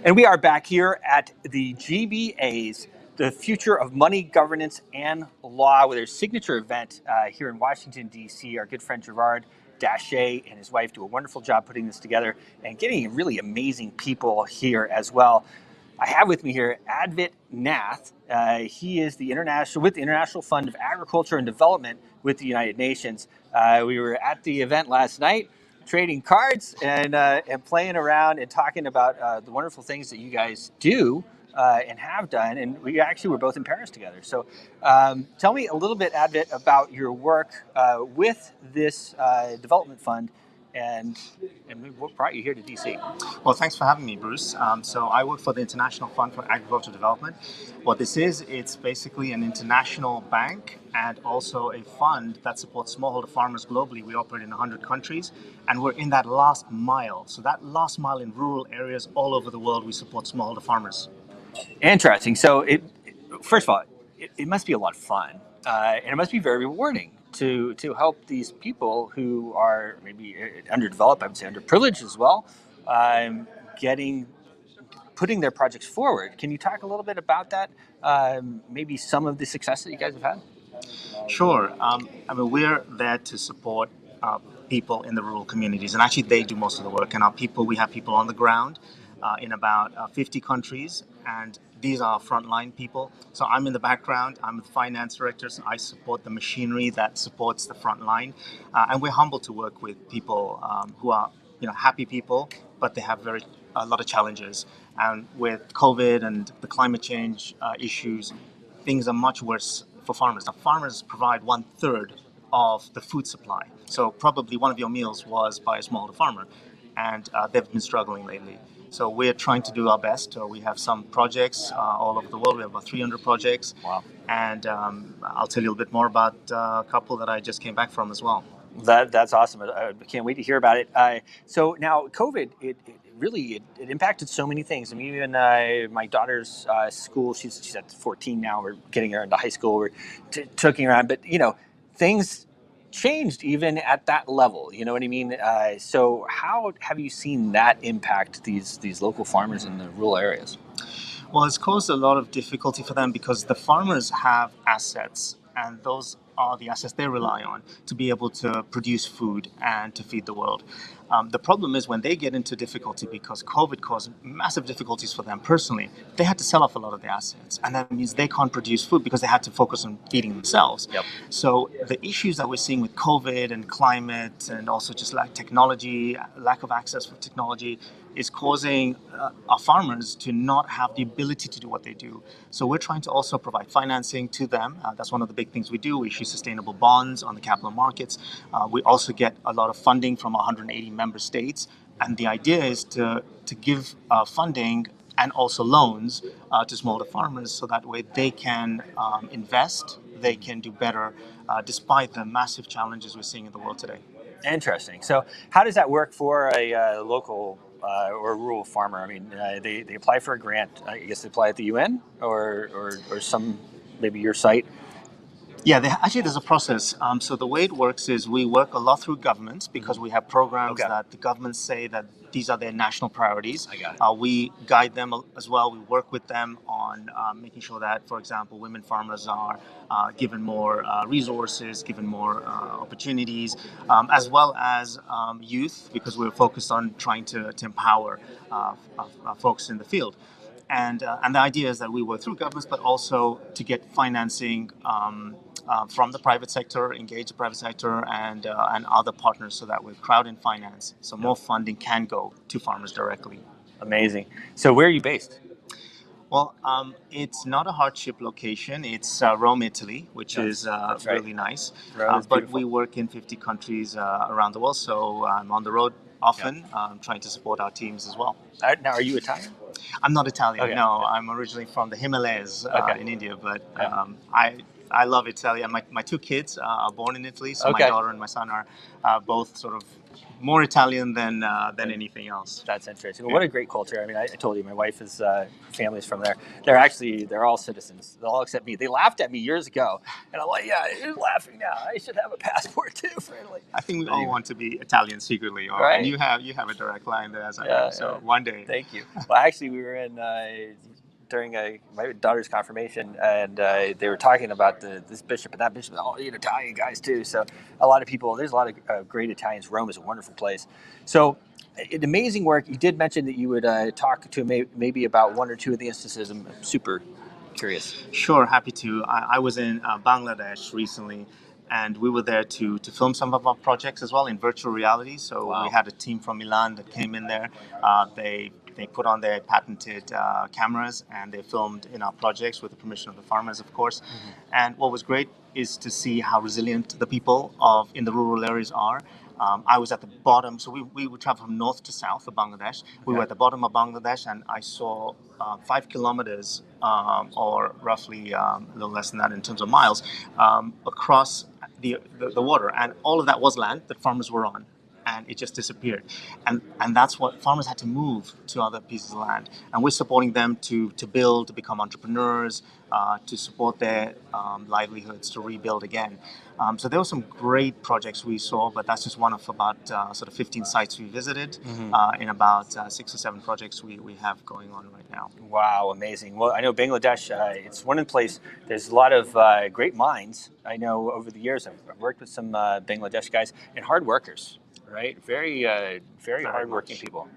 And we are back here at the GBA's, the Future of Money, Governance, and Law, with their signature event here in Washington, D.C. Our good friend Gerard Daché and his wife do a wonderful job putting this together and getting really amazing people here as well. I have with me here Advit Nath. He is the International Fund of Agriculture and Development with the United Nations. We were at the event last night, trading cards and playing around and talking about the wonderful things that you guys do and have done. And we actually were both in Paris together. So tell me a little bit, Advit, about your work with this development fund and what brought you here to DC. Well, thanks for having me, Bruce. So I work for the International Fund for Agricultural Development. What this is, it's basically an international bank and also a fund that supports smallholder farmers globally. We operate in 100 countries, and we're in that last mile. So that last mile in rural areas all over the world, we support smallholder farmers. Interesting. So first of all, it must be a lot of fun, and it must be very rewarding to help these people who are maybe underdeveloped, I would say underprivileged as well, putting their projects forward. Can you talk a little bit about that? Maybe some of the success that you guys have had? Sure. We're there to support people in the rural communities, and actually they do most of the work. And we have people on the ground in about 50 countries, and these are frontline people. So I'm in the background. I'm the finance director, so I support the machinery that supports the front line. And we're humbled to work with people who are happy people, but they have a lot of challenges. And with COVID and the climate change issues, things are much worse for farmers. Now, farmers provide 1/3 of the food supply. So probably one of your meals was by a smallholder farmer, and they've been struggling lately. So we're trying to do our best. We have some projects all over the world. We have about 300 projects. Wow. And I'll tell you a little bit more about a couple that I just came back from as well. That's awesome. I can't wait to hear about it. So now COVID, it really impacted so many things. I mean, even my daughter's school, she's at 14 now. We're getting her into high school. We're taking her on, but things changed even at that level. You know what I mean? So how have you seen that impact these local farmers in the rural areas? Well, it's caused a lot of difficulty for them because the farmers have assets, and those are the assets they rely on to be able to produce food and to feed the world. The problem is when they get into difficulty because COVID caused massive difficulties for them personally, they had to sell off a lot of their assets. And that means they can't produce food because they had to focus on feeding themselves. Yep. So the issues that we're seeing with COVID and climate and also just lack of access for technology is causing our farmers to not have the ability to do what they do. So we're trying to also provide financing to them. That's one of the big things we do. We issue sustainable bonds on the capital markets. We also get a lot of funding from 180 member states. And the idea is to give funding and also loans to smallholder farmers so that way they can invest, they can do better despite the massive challenges we're seeing in the world today. Interesting. So how does that work for a local or rural farmer? I mean, they apply for a grant. I guess they apply at the UN or some, maybe your site. Yeah, there's a process. So the way it works is we work a lot through governments because we have programs that the governments say that these are their national priorities. I got it. We guide them as well. We work with them on making sure that, for example, women farmers are given more resources, given more opportunities, as well as youth, because we're focused on trying to empower folks in the field. And the idea is that we work through governments, but also to get financing from the private sector, engage the private sector and other partners so that we crowd in finance. So more funding can go to farmers directly. Amazing. So where are you based? Well, it's not a hardship location. It's Rome, Italy, which is really nice. But we work in 50 countries around the world, so I'm on the road often, trying to support our teams as well. Now, are you Italian? I'm not Italian. Okay. No, I'm originally from the Himalayas in India, but I love Italy. And my two kids are born in Italy, so my Okay. daughter and my son are both sort of more Italian than anything else. That's interesting. Well, what a great culture. I mean, I told you my wife is family's from there. They're all citizens. They'll all accept me. They laughed at me years ago, and I'm like, yeah, you're laughing now. I should have a passport too for Italy. I think we all want to be Italian secretly, Right. And you have a direct line there, as I Yeah, do. So yeah. one day. Thank you. Well, actually, we were in during my daughter's confirmation, and they were talking about this bishop and that bishop. Oh, you Italian guys too. So there's a lot of great Italians. Rome is a wonderful place. So, amazing work. You did mention that you would talk to maybe about one or two of the instances. I'm super curious. Sure, happy to. I was in Bangladesh recently, and we were there to film some of our projects as well in virtual reality. So Wow. we had a team from Milan that came in there. They put on their patented cameras and they filmed in our projects with the permission of the farmers, of course. Mm-hmm. And what was great is to see how resilient the people in the rural areas are. I was at the bottom, so we would travel from north to south of Bangladesh. We were at the bottom of Bangladesh, and I saw 5 kilometers, or roughly a little less than that in terms of miles, across the water. And all of that was land that farmers were on. And it just disappeared. And that's what farmers had to move to other pieces of land. And we're supporting them to build, to become entrepreneurs, to support their livelihoods, to rebuild again. So there were some great projects we saw, but that's just one of about sort of 15 sites we visited in about 6 or 7 projects we have going on right now. Wow, amazing. Well, I know Bangladesh, it's one place, there's a lot of great minds. I know over the years I've worked with some Bangladesh guys and hard workers. Right, very hardworking people.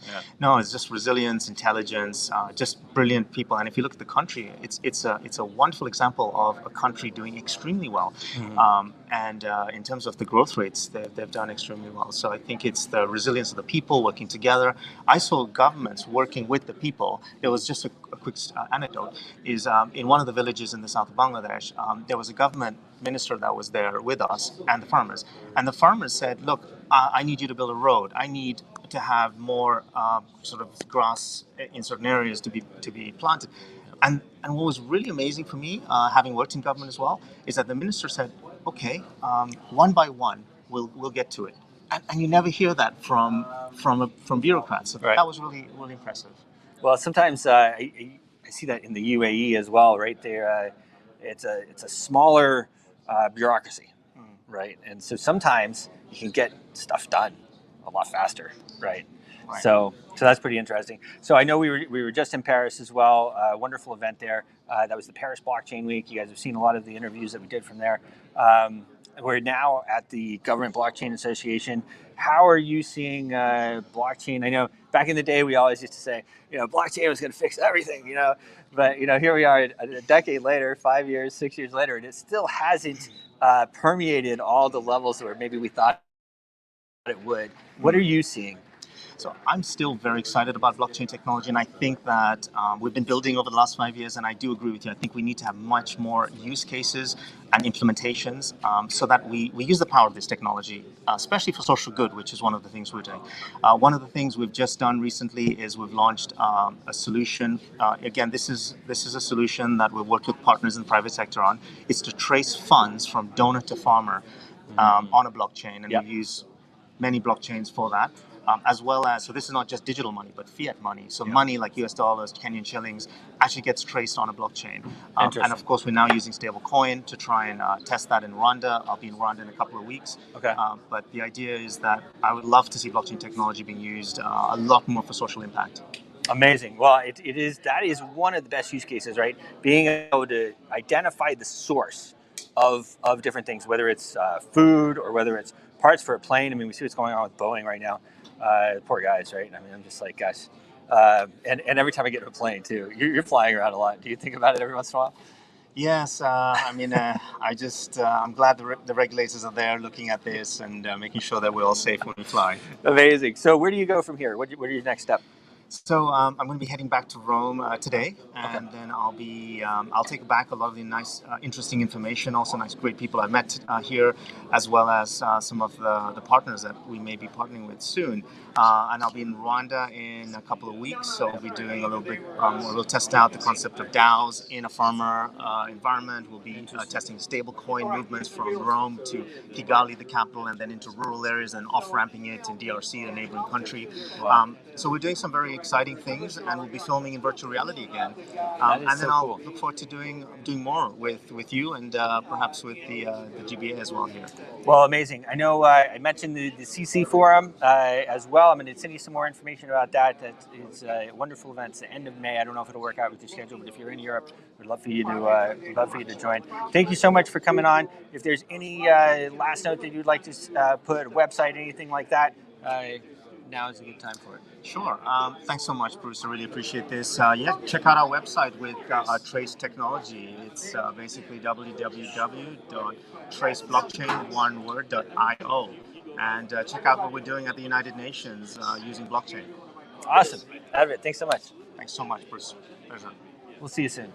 Yeah. No, it's just resilience, intelligence, just brilliant people. And if you look at the country, it's a wonderful example of a country doing extremely well. Mm-hmm. And in terms of the growth rates, they've done extremely well. So I think it's the resilience of the people working together. I saw governments working with the people. It was just a quick anecdote. Is in one of the villages in the south of Bangladesh, there was a government minister that was there with us and the farmers. And the farmers said, look, I need you to build a road. I need to have more sort of grass in certain areas to be planted. And what was really amazing for me, having worked in government as well, is that the minister said, okay, one by one, we'll get to it. And you never hear that from bureaucrats. So right. That was really, really impressive. Well, sometimes I see that in the UAE as well, right? It's a smaller bureaucracy, right? And so sometimes you can get stuff done a lot faster, right? So that's pretty interesting. So I know we were just in Paris as well. Wonderful event there. That was the Paris Blockchain Week. You guys have seen a lot of the interviews that we did from there. We're now at the Government Blockchain Association. How are you seeing blockchain? I know back in the day we always used to say, blockchain was going to fix everything, But here we are a decade later, 5 years, 6 years later, and it still hasn't permeated all the levels where maybe we thought it would. What are you seeing? So I'm still very excited about blockchain technology, and I think that we've been building over the last 5 years, and I do agree with you. I think we need to have much more use cases and implementations so that we use the power of this technology, especially for social good, which is one of the things we're doing. One of the things we've just done recently is we've launched a solution. Again, this is a solution that we've worked with partners in the private sector on. It's to trace funds from donor to farmer on a blockchain, and we use many blockchains for that. As well as, so this is not just digital money, but fiat money. So money like US dollars, Kenyan shillings, actually gets traced on a blockchain. And of course, we're now using stablecoin to try and test that in Rwanda. I'll be in Rwanda in a couple of weeks. Okay. But the idea is that I would love to see blockchain technology being used a lot more for social impact. Amazing. Well, that is one of the best use cases, right? Being able to identify the source of different things, whether it's food or whether it's parts for a plane. I mean, we see what's going on with Boeing right now. Poor guys, right? I mean, I'm just like, gosh. And every time I get in a plane, too, you're flying around a lot. Do you think about it every once in a while? Yes. I'm glad the regulators are there looking at this and making sure that we're all safe when we fly. Amazing. So where do you go from here? What are your next steps? So I'm going to be heading back to Rome today, Okay. and then I'll take back a lot of the nice, interesting information, also nice, great people I met here, as well as some of the partners that we may be partnering with soon. And I'll be in Rwanda in a couple of weeks, so we'll be doing a little bit. We'll test out the concept of DAOs in a farmer environment. We'll be testing stablecoin movements from Rome to Kigali, the capital, and then into rural areas and off-ramping it in DRC, the neighboring country. So we're doing some very exciting things, and we'll be filming in virtual reality again. And then I'll look forward to doing more with you and perhaps with the GBA as well here. Well, amazing. I know I mentioned the CC Forum as well. I'm going to send you some more information about that. It's a wonderful event. It's the end of May. I don't know if it'll work out with your schedule, but if you're in Europe, we'd love for you to join. Thank you so much for coming on. If there's any last note that you'd like to put, a website, anything like that, now is a good time for it. Sure. Thanks so much, Bruce. I really appreciate this. Check out our website with Trace Technology. It's basically www.traceblockchain.io. And check out what we're doing at the United Nations using blockchain. Awesome. Advit, thanks so much. Thanks so much, Bruce. Pleasure. We'll see you soon.